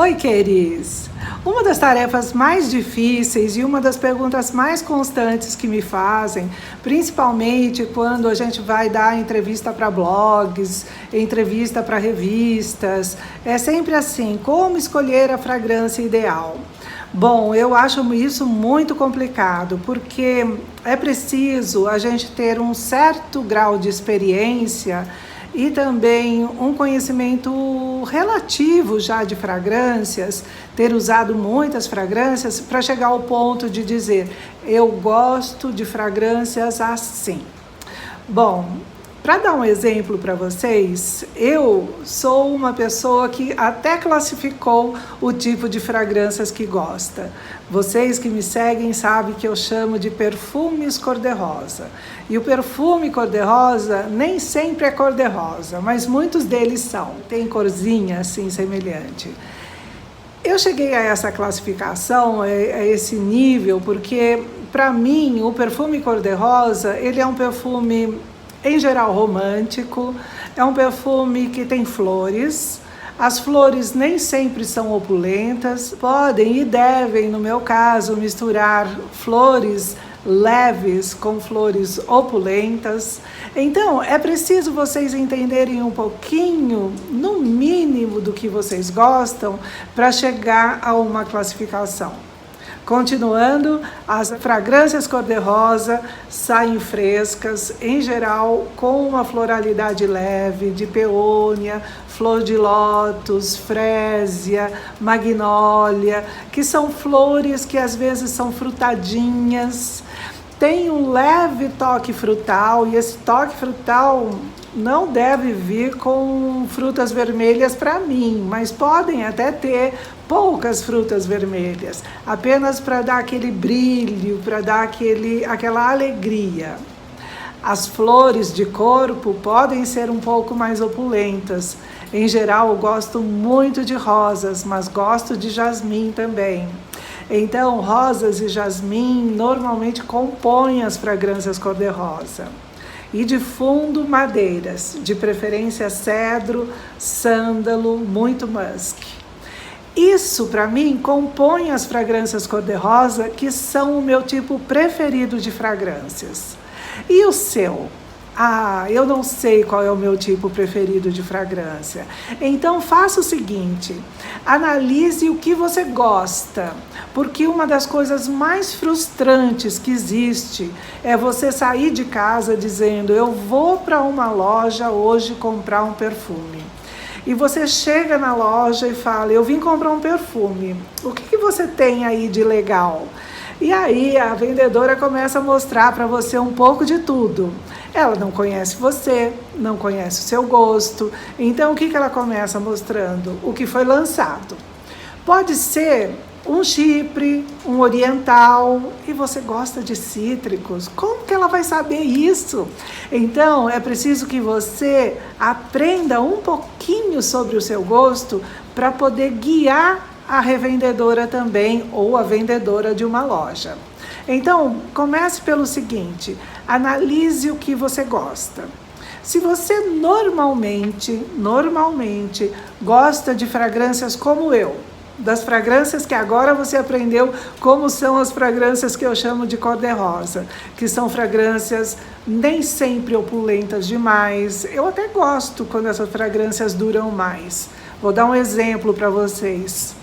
Oi, queridos! Uma das tarefas mais difíceis e uma das perguntas mais constantes que me fazem, principalmente quando a gente vai dar entrevista para blogs, entrevista para revistas, é sempre assim: como escolher a fragrância ideal? Bom, eu acho isso muito complicado, porque é preciso a gente ter um certo grau de experiência e também um conhecimento relativo já de fragrâncias, ter usado muitas fragrâncias para chegar ao ponto de dizer: eu gosto de fragrâncias assim. Bom, para dar um exemplo para vocês, eu sou uma pessoa que até classificou o tipo de fragrâncias que gosta. Vocês que me seguem sabem que eu chamo de perfumes cor-de-rosa. E o perfume cor-de-rosa nem sempre é cor-de-rosa, mas muitos deles são. Tem corzinha assim semelhante. Eu cheguei a essa classificação, a esse nível, porque para mim o perfume cor-de-rosa, ele é um perfume em geral romântico, é um perfume que tem flores. As flores nem sempre são opulentas, podem e devem, no meu caso, misturar flores leves com flores opulentas. Então, é preciso vocês entenderem um pouquinho, no mínimo, do que vocês gostam para chegar a uma classificação. Continuando, as fragrâncias cor-de-rosa saem frescas, em geral com uma floralidade leve, de peônia, flor de lótus, frésia, magnólia, que são flores que às vezes são frutadinhas. Tem um leve toque frutal, e esse toque frutal não deve vir com frutas vermelhas para mim, mas podem até ter poucas frutas vermelhas, apenas para dar aquele brilho, para dar aquela alegria. As flores de corpo podem ser um pouco mais opulentas. Em geral, eu gosto muito de rosas, mas gosto de jasmim também. Então, rosas e jasmim normalmente compõem as fragrâncias cor-de-rosa. E de fundo, madeiras, de preferência cedro, sândalo, muito musk. Isso, para mim, compõe as fragrâncias cor-de-rosa, que são o meu tipo preferido de fragrâncias. E o seu? Eu não sei qual é o meu tipo preferido de fragrância. Então faça o seguinte: analise o que você gosta, porque uma das coisas mais frustrantes que existe é você sair de casa dizendo: eu vou para uma loja hoje comprar um perfume. E você chega na loja e fala: eu vim comprar um perfume, o que você tem aí de legal? E aí a vendedora começa a mostrar para você um pouco de tudo. Ela não conhece você, não conhece o seu gosto, então o que ela começa mostrando? O que foi lançado. Pode ser um chipre, um oriental, e você gosta de cítricos. Como que ela vai saber isso? Então, é preciso que você aprenda um pouquinho sobre o seu gosto para poder guiar a revendedora também, ou a vendedora de uma loja. Então, comece pelo seguinte: analise o que você gosta. Se você normalmente gosta de fragrâncias como eu, das fragrâncias que agora você aprendeu como são as fragrâncias que eu chamo de cor-de-rosa, que são fragrâncias nem sempre opulentas demais. Eu até gosto quando essas fragrâncias duram mais. Vou dar um exemplo para vocês.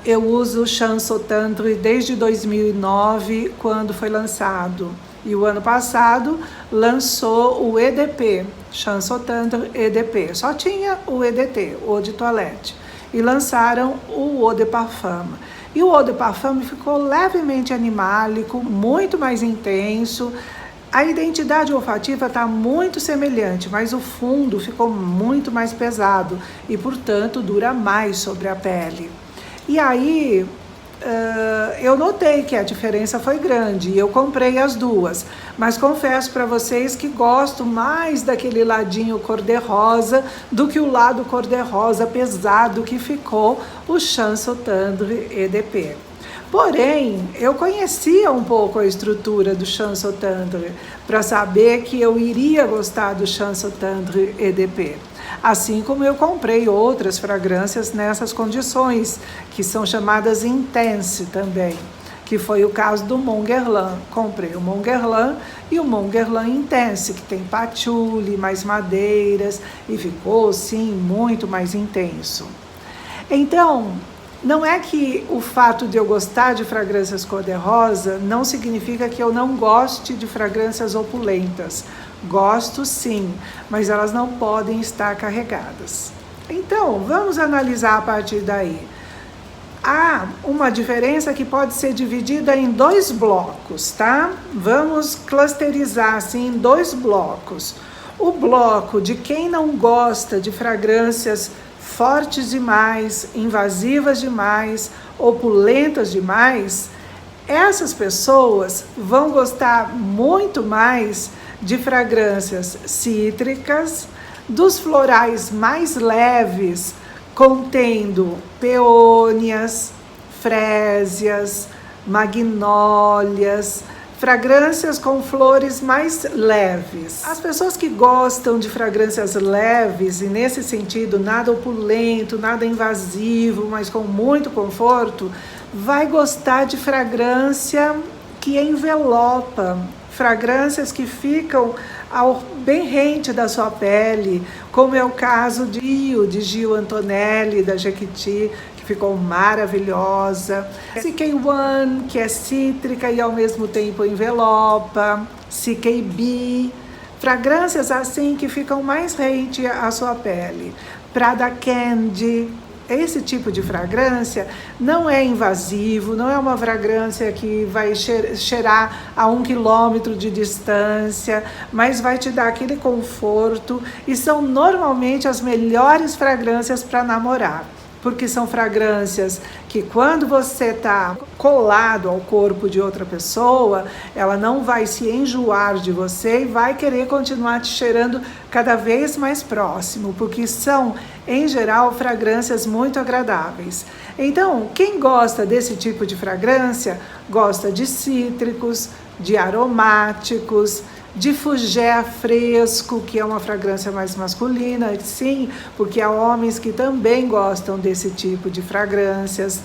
Eu uso o Chanson Tantre desde 2009, quando foi lançado. E o ano passado lançou o EDP, Chanson Tantre EDP. Só tinha o EDT, Eau de Toilette. E lançaram o Eau de Parfum. E o Eau de Parfum ficou levemente animálico, muito mais intenso. A identidade olfativa está muito semelhante, mas o fundo ficou muito mais pesado e, portanto, dura mais sobre a pele. E aí, eu notei que a diferença foi grande e eu comprei as duas, mas confesso para vocês que gosto mais daquele ladinho cor-de-rosa do que o lado cor-de-rosa pesado que ficou o Chanson Tantre EDP. Porém, eu conhecia um pouco a estrutura do Chanson Tantre para saber que eu iria gostar do Chanson Tantre EDP. Assim como eu comprei outras fragrâncias nessas condições, que são chamadas Intense também, que foi o caso do Mon Guerlain. Comprei o Mon Guerlain e o Mon Guerlain Intense, que tem patchouli, mais madeiras, e ficou, sim, muito mais intenso. Então, não é que o fato de eu gostar de fragrâncias cor-de-rosa não significa que eu não goste de fragrâncias opulentas. Gosto sim, mas elas não podem estar carregadas. Então, vamos analisar a partir daí. Há uma diferença que pode ser dividida em 2 blocos, tá? Vamos clusterizar assim em 2 blocos. O bloco de quem não gosta de fragrâncias fortes demais, invasivas demais, opulentas demais, essas pessoas vão gostar muito mais de fragrâncias cítricas, dos florais mais leves, contendo peônias, frésias, magnólias, fragrâncias com flores mais leves. As pessoas que gostam de fragrâncias leves, e nesse sentido nada opulento, nada invasivo, mas com muito conforto, vai gostar de fragrância que envelopa, fragrâncias que ficam bem rente da sua pele, como é o caso de Gil Antonelli, da Jequiti, que ficou maravilhosa. CK1, que é cítrica e ao mesmo tempo envelopa. CKB, fragrâncias assim que ficam mais rente à sua pele. Prada Candy. Esse tipo de fragrância não é invasivo, não é uma fragrância que vai cheirar a 1 quilômetro de distância, mas vai te dar aquele conforto, e são normalmente as melhores fragrâncias para namorar. Porque são fragrâncias que quando você está colado ao corpo de outra pessoa, ela não vai se enjoar de você e vai querer continuar te cheirando cada vez mais próximo, porque são, em geral, fragrâncias muito agradáveis. Então, quem gosta desse tipo de fragrância, gosta de cítricos, de aromáticos, de fougère fresco, que é uma fragrância mais masculina, sim, porque há homens que também gostam desse tipo de fragrâncias,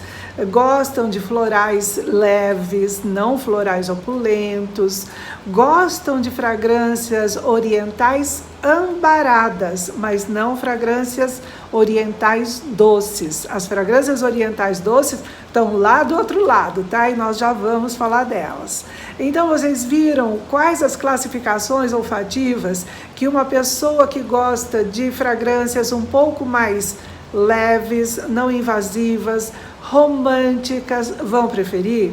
gostam de florais leves, não florais opulentos, gostam de fragrâncias orientais ambaradas, mas não fragrâncias orientais doces. As fragrâncias orientais doces estão lá do outro lado, tá? E nós já vamos falar delas. Então, vocês viram quais as classificações olfativas que uma pessoa que gosta de fragrâncias um pouco mais leves, não invasivas, românticas, vão preferir?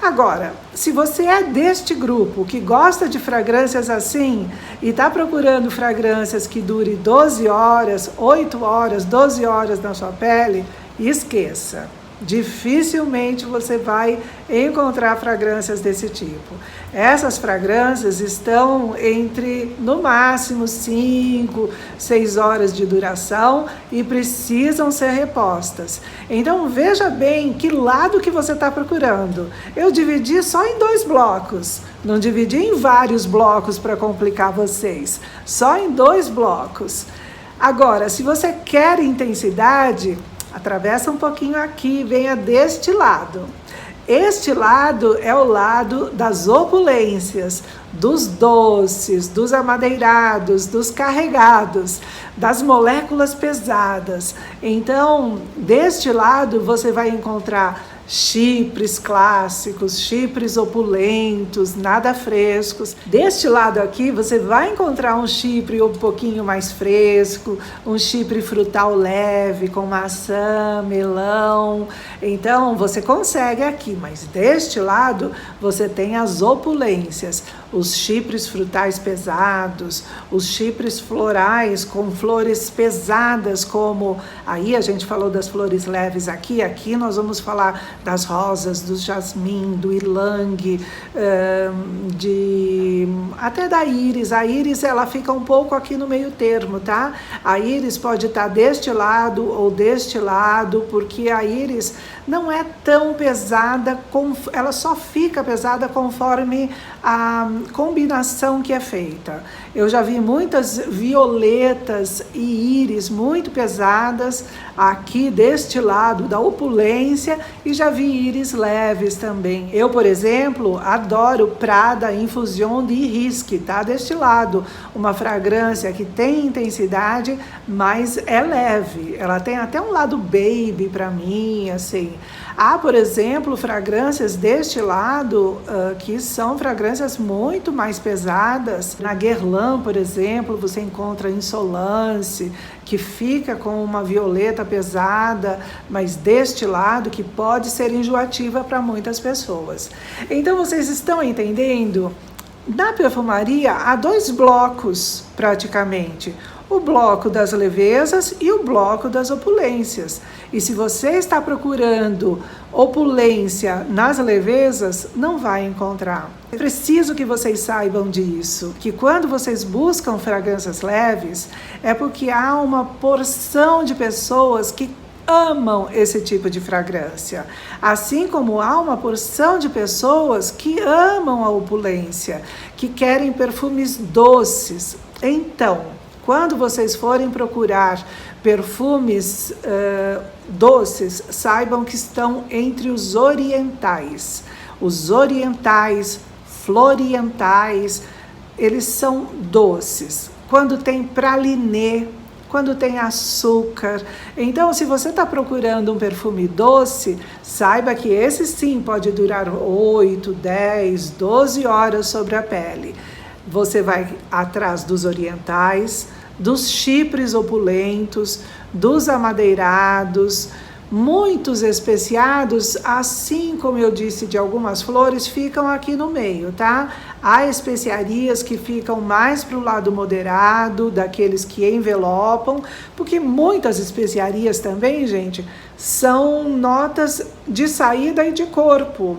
Agora, se você é deste grupo que gosta de fragrâncias assim e está procurando fragrâncias que durem 12 horas, 8 horas, 12 horas na sua pele, esqueça. Dificilmente você vai encontrar fragrâncias desse tipo. Essas fragrâncias estão entre, no máximo, 5, 6 horas de duração e precisam ser repostas. Então, veja bem que lado que você está procurando. Eu dividi só em 2 blocos, não dividi em vários blocos para complicar vocês, só em 2 blocos. Agora, se você quer intensidade, atravessa um pouquinho aqui, venha deste lado. Este lado é o lado das opulências, dos doces, dos amadeirados, dos carregados, das moléculas pesadas. Então, deste lado você vai encontrar chipres clássicos, chipres opulentos, nada frescos. Deste lado aqui você vai encontrar um chipre um pouquinho mais fresco, um chipre frutal leve com maçã, melão. Então você consegue aqui, mas deste lado você tem as opulências, os chipres frutais pesados, os chipres florais com flores pesadas, como aí a gente falou das flores leves aqui nós vamos falar das rosas, do jasmim, do ylang, até da íris. A íris ela fica um pouco aqui no meio termo, tá? A íris pode estar deste lado ou deste lado, porque a íris não é tão pesada, ela só fica pesada conforme combinação que é feita. Eu já vi muitas violetas e íris muito pesadas aqui deste lado da opulência e já vi íris leves também. Eu, por exemplo, adoro Prada Infusion de Risque, tá? Deste lado, uma fragrância que tem intensidade, mas é leve. Ela tem até um lado baby para mim, assim. Há, por exemplo, fragrâncias deste lado que são fragrâncias muito mais pesadas. Na Guerlain, por exemplo, você encontra Insolence, que fica com uma violeta pesada, mas deste lado que pode ser enjoativa para muitas pessoas. Então, vocês estão entendendo? Na perfumaria há 2 blocos, praticamente. O bloco das levezas e o bloco das opulências. E se você está procurando opulência nas levezas, não vai encontrar. É preciso que vocês saibam disso, que quando vocês buscam fragrâncias leves, é porque há uma porção de pessoas que amam esse tipo de fragrância, assim como há uma porção de pessoas que amam a opulência, que querem perfumes doces. Então, quando vocês forem procurar perfumes doces, saibam que estão entre os orientais. Os orientais, florientais, eles são doces. Quando tem pralinê, quando tem açúcar. Então, se você está procurando um perfume doce, saiba que esse sim pode durar 8, 10, 12 horas sobre a pele. Você vai atrás dos orientais, dos chipres opulentos, dos amadeirados, muitos especiados, assim como eu disse de algumas flores, ficam aqui no meio, tá? Há especiarias que ficam mais para o lado moderado, daqueles que envelopam, porque muitas especiarias também, gente, são notas de saída e de corpo.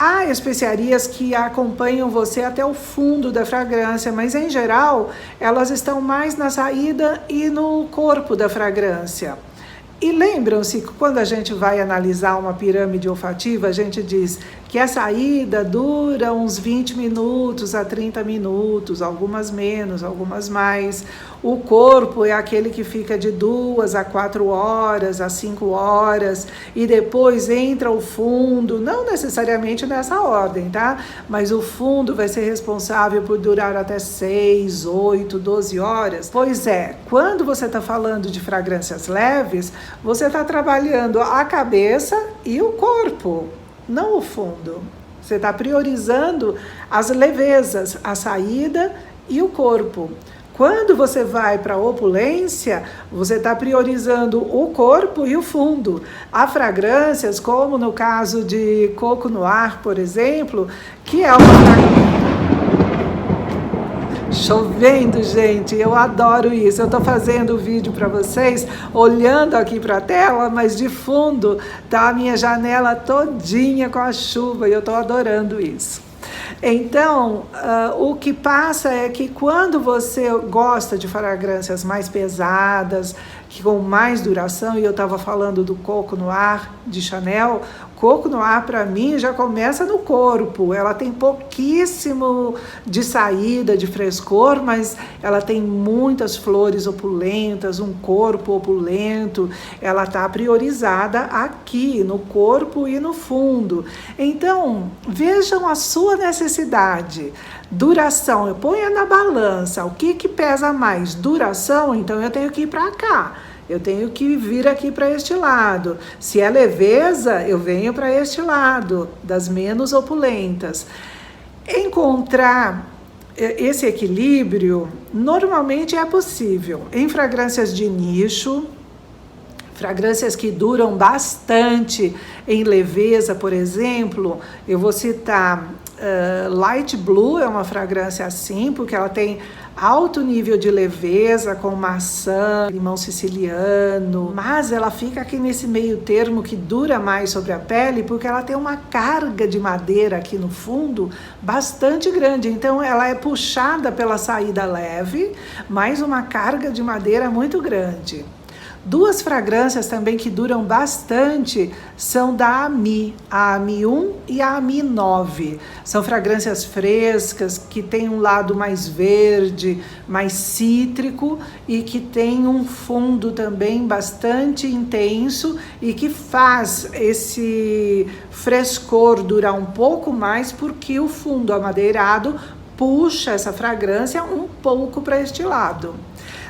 Há especiarias que acompanham você até o fundo da fragrância, mas em geral elas estão mais na saída e no corpo da fragrância. E lembram-se que quando a gente vai analisar uma pirâmide olfativa, a gente diz que a saída dura uns 20 minutos a 30 minutos, algumas menos, algumas mais. O corpo é aquele que fica de 2 a 4 horas, a 5 horas, e depois entra o fundo, não necessariamente nessa ordem, tá? Mas o fundo vai ser responsável por durar até 6, 8, 12 horas. Pois é, quando você está falando de fragrâncias leves, você está trabalhando a cabeça e o corpo, não o fundo. Você está priorizando as levezas, a saída e o corpo. Quando você vai para a opulência, você está priorizando o corpo e o fundo. Há fragrâncias, como no caso de Coco Noir, por exemplo, que é uma fragrância... Chovendo, gente, eu adoro isso. Eu estou fazendo o vídeo para vocês, olhando aqui para a tela, mas de fundo tá a minha janela todinha com a chuva e eu estou adorando isso. Então, o que passa é que quando você gosta de fragrâncias mais pesadas, que com mais duração, e eu estava falando do Coco Noir de Chanel, Coco Noir para mim já começa no corpo, ela tem pouquíssimo de saída, de frescor, mas ela tem muitas flores opulentas, um corpo opulento, ela está priorizada aqui, no corpo e no fundo. Então, vejam a sua necessidade. Duração, eu ponho na balança, o que pesa mais? Duração, então eu tenho que ir para cá. Eu tenho que vir aqui para este lado. Se é leveza, eu venho para este lado, das menos opulentas. Encontrar esse equilíbrio normalmente é possível em fragrâncias de nicho, fragrâncias que duram bastante em leveza, por exemplo. Eu vou citar Light Blue, é uma fragrância assim, porque ela tem alto nível de leveza, com maçã, limão siciliano, mas ela fica aqui nesse meio termo que dura mais sobre a pele, porque ela tem uma carga de madeira aqui no fundo bastante grande, então ela é puxada pela saída leve, mas uma carga de madeira muito grande. Duas fragrâncias também que duram bastante são da AMI, a AMI 1 e a AMI 9. São fragrâncias frescas, que têm um lado mais verde, mais cítrico e que tem um fundo também bastante intenso e que faz esse frescor durar um pouco mais porque o fundo amadeirado puxa essa fragrância um pouco para este lado.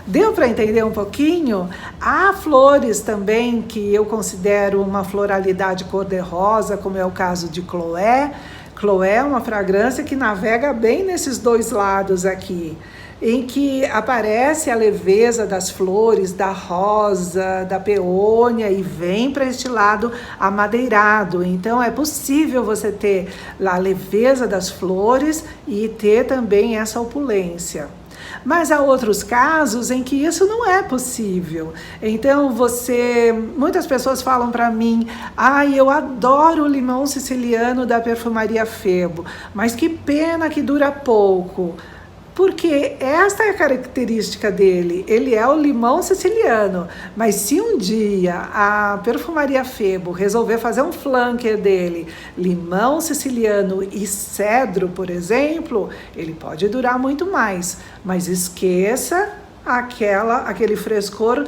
Deu para entender um pouquinho? Há flores também que eu considero uma floralidade cor-de-rosa, como é o caso de Chloé. Chloé é uma fragrância que navega bem nesses dois lados aqui, em que aparece a leveza das flores, da rosa, da peônia e vem para este lado amadeirado. Então é possível você ter a leveza das flores e ter também essa opulência. Mas há outros casos em que isso não é possível. Então muitas pessoas falam para mim, eu adoro o limão siciliano da Perfumaria Febo, mas que pena que dura pouco. Porque esta é a característica dele, ele é o limão siciliano, mas se um dia a Perfumaria Febo resolver fazer um flanker dele, limão siciliano e cedro, por exemplo, ele pode durar muito mais, mas esqueça aquele frescor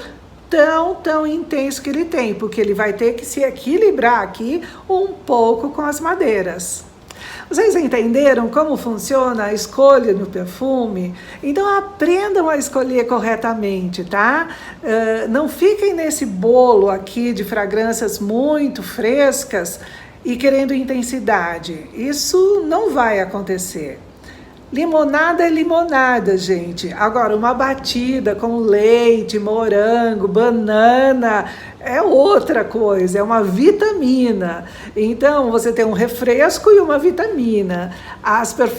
tão intenso que ele tem, porque ele vai ter que se equilibrar aqui um pouco com as madeiras. Vocês entenderam como funciona a escolha no perfume? Então aprendam a escolher corretamente, tá? Não fiquem nesse bolo aqui de fragrâncias muito frescas e querendo intensidade. Isso não vai acontecer. Limonada é limonada, gente. Agora, uma batida com leite, morango, banana, é outra coisa, é uma vitamina. Então, você tem um refresco e uma vitamina.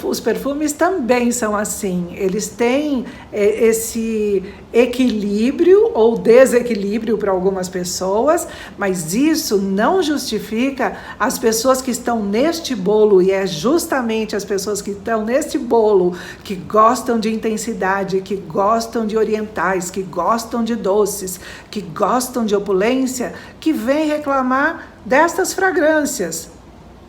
Os perfumes também são assim. Eles têm esse equilíbrio ou desequilíbrio para algumas pessoas, mas isso não justifica as pessoas que estão neste bolo, e é justamente as pessoas que estão neste bolo que gostam de intensidade, que gostam de orientais, que gostam de doces, que gostam de opulência, que vem reclamar destas fragrâncias.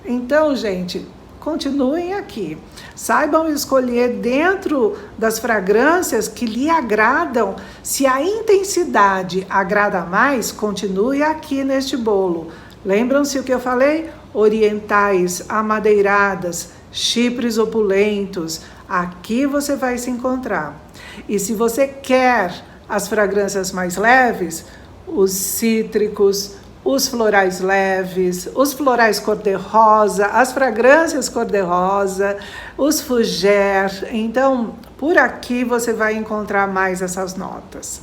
Então, gente, continuem aqui. Saibam escolher dentro das fragrâncias que lhe agradam. Se a intensidade agrada mais, continue aqui neste bolo. Lembram-se o que eu falei? Orientais, amadeiradas, chipres opulentos. Aqui você vai se encontrar. E se você quer as fragrâncias mais leves, os cítricos, os florais leves, os florais cor-de-rosa, as fragrâncias cor-de-rosa, os fougère. Então, por aqui você vai encontrar mais essas notas.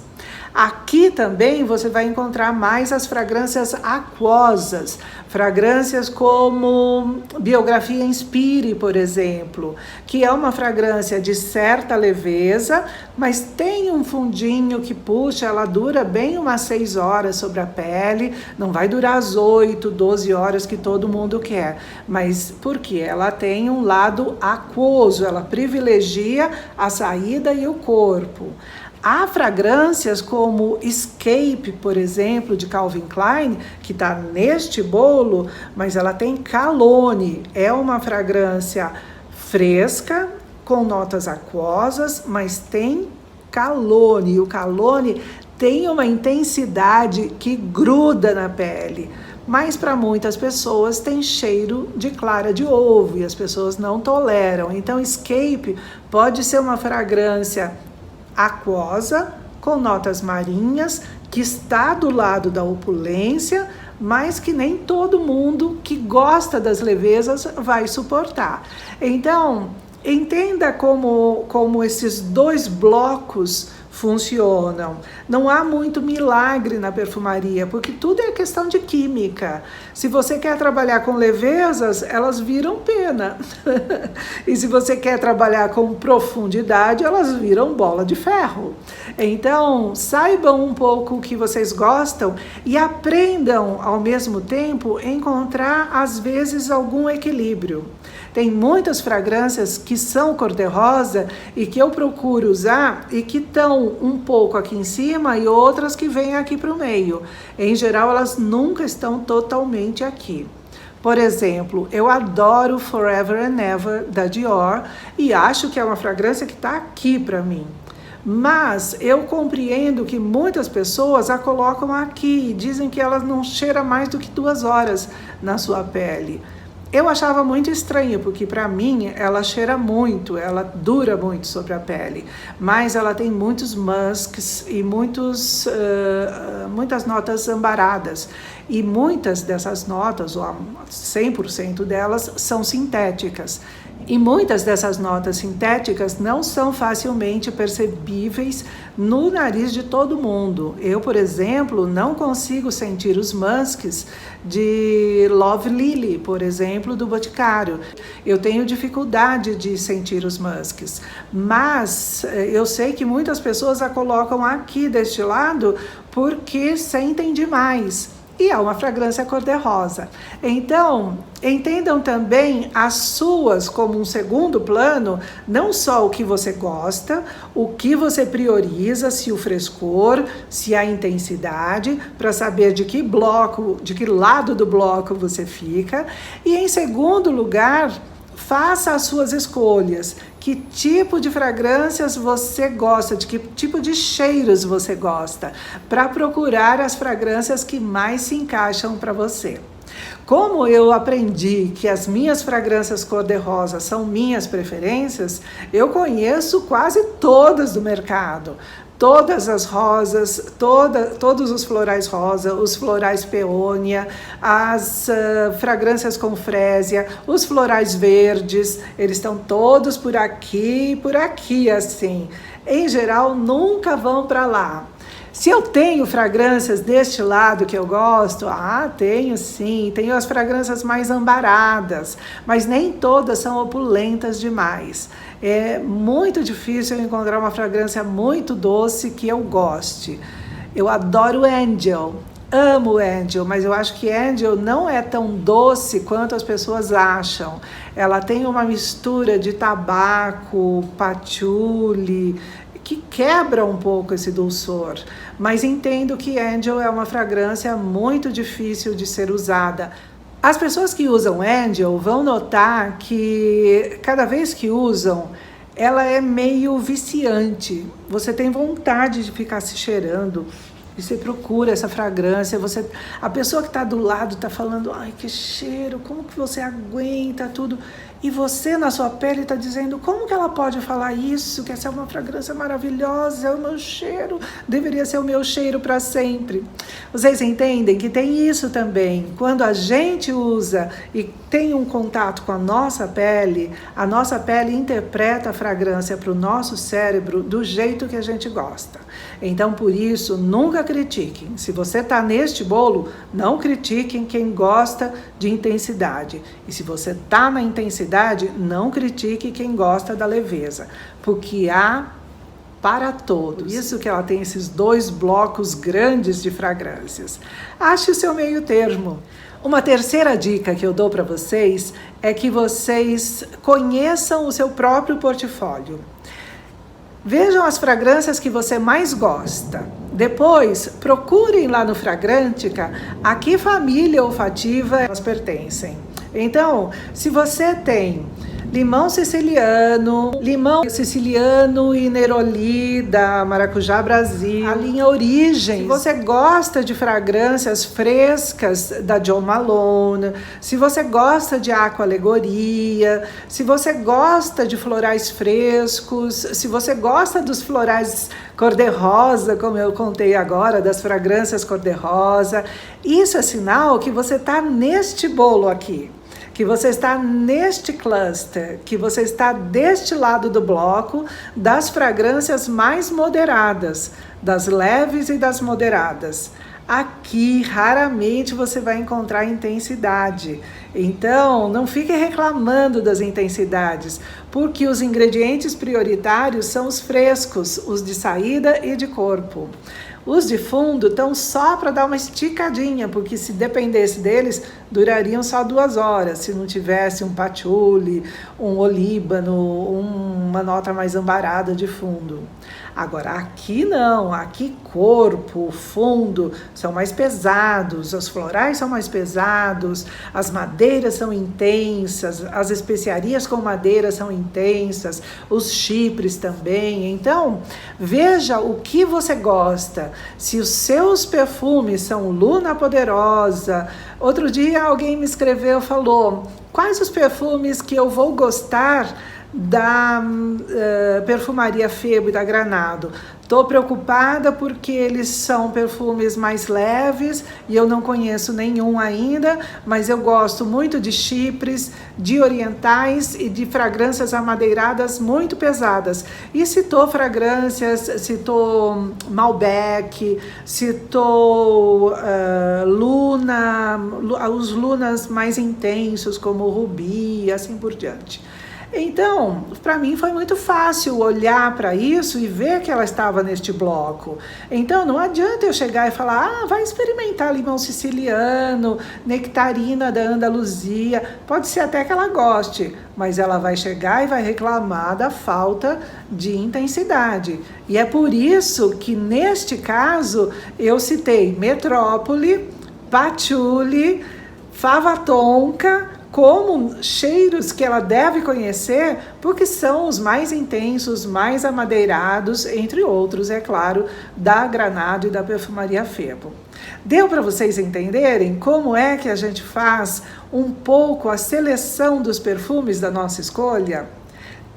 Aqui também você vai encontrar mais as fragrâncias aquosas, fragrâncias como Biografia Inspire, por exemplo, que é uma fragrância de certa leveza, mas tem um fundinho que puxa, ela dura bem umas 6 horas sobre a pele, não vai durar as 8, 12 horas que todo mundo quer, mas porque ela tem um lado aquoso, ela privilegia a saída e o corpo. Há fragrâncias como Escape, por exemplo, de Calvin Klein, que está neste bolo, mas ela tem Cologne. É uma fragrância fresca, com notas aquosas, mas tem Cologne. E o Cologne tem uma intensidade que gruda na pele. Mas para muitas pessoas tem cheiro de clara de ovo e as pessoas não toleram. Então, Escape pode ser uma fragrância aquosa, com notas marinhas, que está do lado da opulência, mas que nem todo mundo que gosta das levezas vai suportar. Então, entenda como esses dois blocos funcionam. Não há muito milagre na perfumaria, porque tudo é questão de química. Se você quer trabalhar com levezas, elas viram pena. E se você quer trabalhar com profundidade, elas viram bola de ferro. Então, saibam um pouco o que vocês gostam e aprendam, ao mesmo tempo, encontrar, às vezes, algum equilíbrio. Tem muitas fragrâncias que são cor-de-rosa e que eu procuro usar e que estão um pouco aqui em cima e outras que vêm aqui para o meio. Em geral, elas nunca estão totalmente aqui. Por exemplo, eu adoro Forever and Ever da Dior e acho que é uma fragrância que está aqui para mim. Mas eu compreendo que muitas pessoas a colocam aqui e dizem que ela não cheira mais do que 2 horas na sua pele. Eu achava muito estranho, porque para mim ela cheira muito, ela dura muito sobre a pele, mas ela tem muitos musks e muitas notas ambaradas. E muitas dessas notas, ou 100% delas, são sintéticas. E muitas dessas notas sintéticas não são facilmente percebíveis no nariz de todo mundo. Eu, por exemplo, não consigo sentir os musks de Love Lily, por exemplo, do Boticário. Eu tenho dificuldade de sentir os musks, mas eu sei que muitas pessoas a colocam aqui deste lado porque sentem demais. E é uma fragrância cor-de-rosa. Então, entendam também as suas como um segundo plano, não só o que você gosta, o que você prioriza, se o frescor, se a intensidade, para saber de que lado do bloco você fica. E em segundo lugar, faça as suas escolhas. Que tipo de fragrâncias você gosta, de que tipo de cheiros você gosta, para procurar as fragrâncias que mais se encaixam para você. Como eu aprendi que as minhas fragrâncias cor-de-rosa são minhas preferências, eu conheço quase todas do mercado. Todas as rosas, todos os florais rosa, os florais peônia, as fragrâncias com frésia, os florais verdes, eles estão todos por aqui, assim. Em geral, nunca vão para lá. Se eu tenho fragrâncias deste lado que eu gosto, tenho sim, tenho as fragrâncias mais ambaradas, mas nem todas são opulentas demais. É muito difícil eu encontrar uma fragrância muito doce que eu goste. Eu adoro Angel, amo Angel, mas eu acho que Angel não é tão doce quanto as pessoas acham. Ela tem uma mistura de tabaco, patchouli, que quebra um pouco esse dulçor, mas entendo que Angel é uma fragrância muito difícil de ser usada. As pessoas que usam Angel vão notar que cada vez que usam, ela é meio viciante. Você tem vontade de ficar se cheirando. E você procura essa fragrância, a pessoa que está do lado está falando, ai que cheiro, como que você aguenta tudo? E você na sua pele está dizendo, como que ela pode falar isso? Que essa é uma fragrância maravilhosa, é o meu cheiro, deveria ser o meu cheiro para sempre. Vocês entendem que tem isso também, quando a gente usa e tem um contato com a nossa pele interpreta a fragrância para o nosso cérebro do jeito que a gente gosta. Então, por isso, nunca critiquem. Se você está neste bolo, não critiquem quem gosta de intensidade. E se você está na intensidade, não critique quem gosta da leveza. Porque há para todos. Por isso que ela tem esses 2 blocos grandes de fragrâncias. Ache o seu meio termo. Uma terceira dica que eu dou para vocês é que vocês conheçam o seu próprio portfólio. Vejam as fragrâncias que você mais gosta. Depois, procurem lá no Fragrantica a que família olfativa elas pertencem. Então, se você tem limão siciliano e neroli da Maracujá Brasil, a linha Origem. Se você gosta de fragrâncias frescas da Jo Malone, se você gosta de Aqua Alegoria, se você gosta de florais frescos, se você gosta dos florais cor-de-rosa, como eu contei agora, das fragrâncias cor-de-rosa, isso é sinal que você está neste bolo aqui, que você está neste cluster, que você está deste lado do bloco das fragrâncias mais moderadas, das leves e das moderadas. Aqui, raramente você vai encontrar intensidade. Então, não fique reclamando das intensidades, porque os ingredientes prioritários são os frescos, os de saída e de corpo. Os de fundo estão só para dar uma esticadinha, porque se dependesse deles, durariam só 2 horas, se não tivesse um patchouli, um olíbano, uma nota mais ambarada de fundo. Agora, aqui não, aqui corpo, fundo são mais pesados, os florais são mais pesados, as madeiras são intensas, as especiarias com madeira são intensas, os chipres também. Então, veja o que você gosta. Se os seus perfumes são Luna Poderosa, outro dia alguém me escreveu, falou, quais os perfumes que eu vou gostar da perfumaria Febo e da Granado? Estou preocupada porque eles são perfumes mais leves e eu não conheço nenhum ainda, mas eu gosto muito de chipres, de orientais e de fragrâncias amadeiradas muito pesadas. E citou fragrâncias, citou Malbec, citou Luna, os Lunas mais intensos como o Rubi e assim por diante. Então, para mim foi muito fácil olhar para isso e ver que ela estava neste bloco. Então, não adianta eu chegar e falar, vai experimentar limão siciliano, nectarina da Andaluzia. Pode ser até que ela goste, mas ela vai chegar e vai reclamar da falta de intensidade. E é por isso que, neste caso, eu citei Metrópole, Patchouli, Fava Tonka, como cheiros que ela deve conhecer, porque são os mais intensos, mais amadeirados, entre outros, é claro, da Granado e da Perfumaria Febo. Deu para vocês entenderem como é que a gente faz um pouco a seleção dos perfumes da nossa escolha?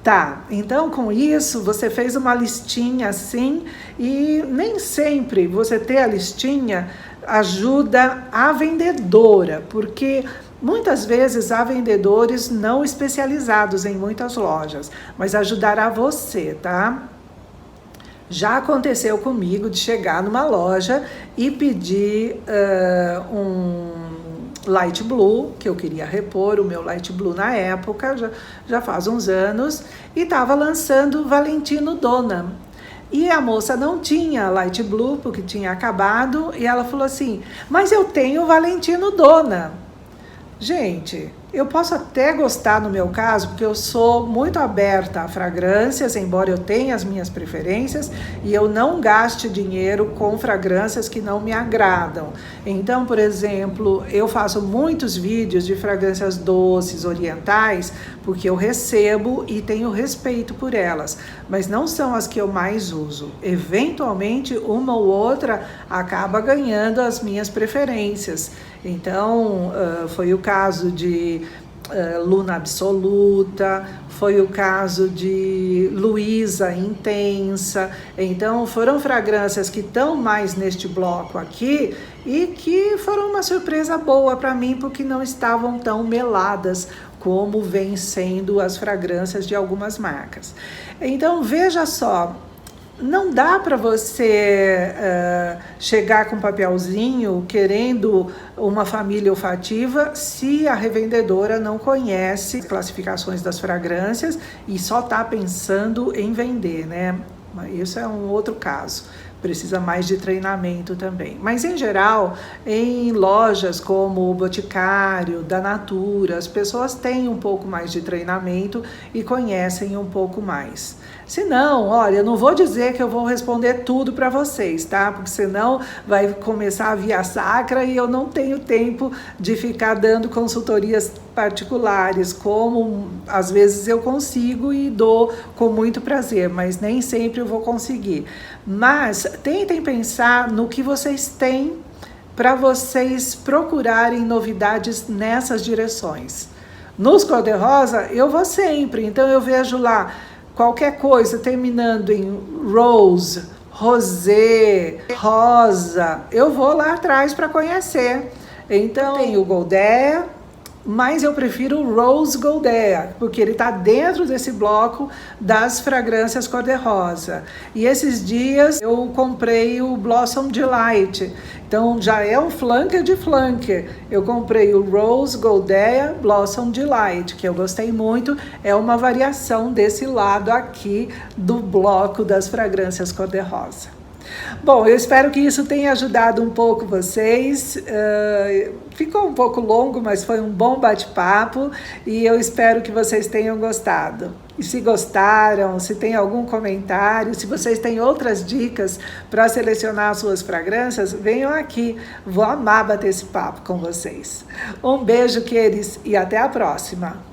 Tá, então com isso você fez uma listinha assim, e nem sempre você ter a listinha ajuda a vendedora, porque muitas vezes há vendedores não especializados em muitas lojas, mas ajudará você, tá? Já aconteceu comigo de chegar numa loja e pedir um Light Blue, que eu queria repor o meu Light Blue na época, já faz uns anos, e estava lançando Valentino Donna. E a moça não tinha Light Blue, porque tinha acabado, e ela falou assim, mas eu tenho Valentino Donna. Gente, eu posso até gostar no meu caso, porque eu sou muito aberta a fragrâncias, embora eu tenha as minhas preferências, e eu não gaste dinheiro com fragrâncias que não me agradam. Então, por exemplo, eu faço muitos vídeos de fragrâncias doces, orientais, porque eu recebo e tenho respeito por elas, mas não são as que eu mais uso. Eventualmente, uma ou outra acaba ganhando as minhas preferências. Então, foi o caso de Luna Absoluta, foi o caso de Luísa Intensa. Então, foram fragrâncias que estão mais neste bloco aqui e que foram uma surpresa boa para mim, porque não estavam tão meladas como vem sendo as fragrâncias de algumas marcas. Então, veja só, não dá para você chegar com um papelzinho querendo uma família olfativa se a revendedora não conhece as classificações das fragrâncias e só está pensando em vender, né? Isso é um outro caso. Precisa mais de treinamento também. Mas, em geral, em lojas como o Boticário, da Natura, as pessoas têm um pouco mais de treinamento e conhecem um pouco mais. Se não, olha, eu não vou dizer que eu vou responder tudo para vocês, tá? Porque senão vai começar a via sacra e eu não tenho tempo de ficar dando consultorias particulares, como às vezes eu consigo e dou com muito prazer, mas nem sempre eu vou conseguir. Mas tentem pensar no que vocês têm para vocês procurarem novidades nessas direções. Nos cor-de-rosa eu vou sempre, então eu vejo lá qualquer coisa terminando em rose, rosé, rosa, eu vou lá atrás para conhecer. Então tem o Goldea, mas eu prefiro o Rose Goldea, porque ele está dentro desse bloco das fragrâncias cor-de-rosa. E esses dias eu comprei o Blossom Delight, então já é um flanker de flanker. Eu comprei o Rose Goldea Blossom Delight, que eu gostei muito, é uma variação desse lado aqui do bloco das fragrâncias cor-de-rosa. Bom, eu espero que isso tenha ajudado um pouco vocês. Ficou um pouco longo, mas foi um bom bate-papo e eu espero que vocês tenham gostado. E se gostaram, se tem algum comentário, se vocês têm outras dicas para selecionar suas fragrâncias, venham aqui. Vou amar bater esse papo com vocês. Um beijo, queridos, e até a próxima!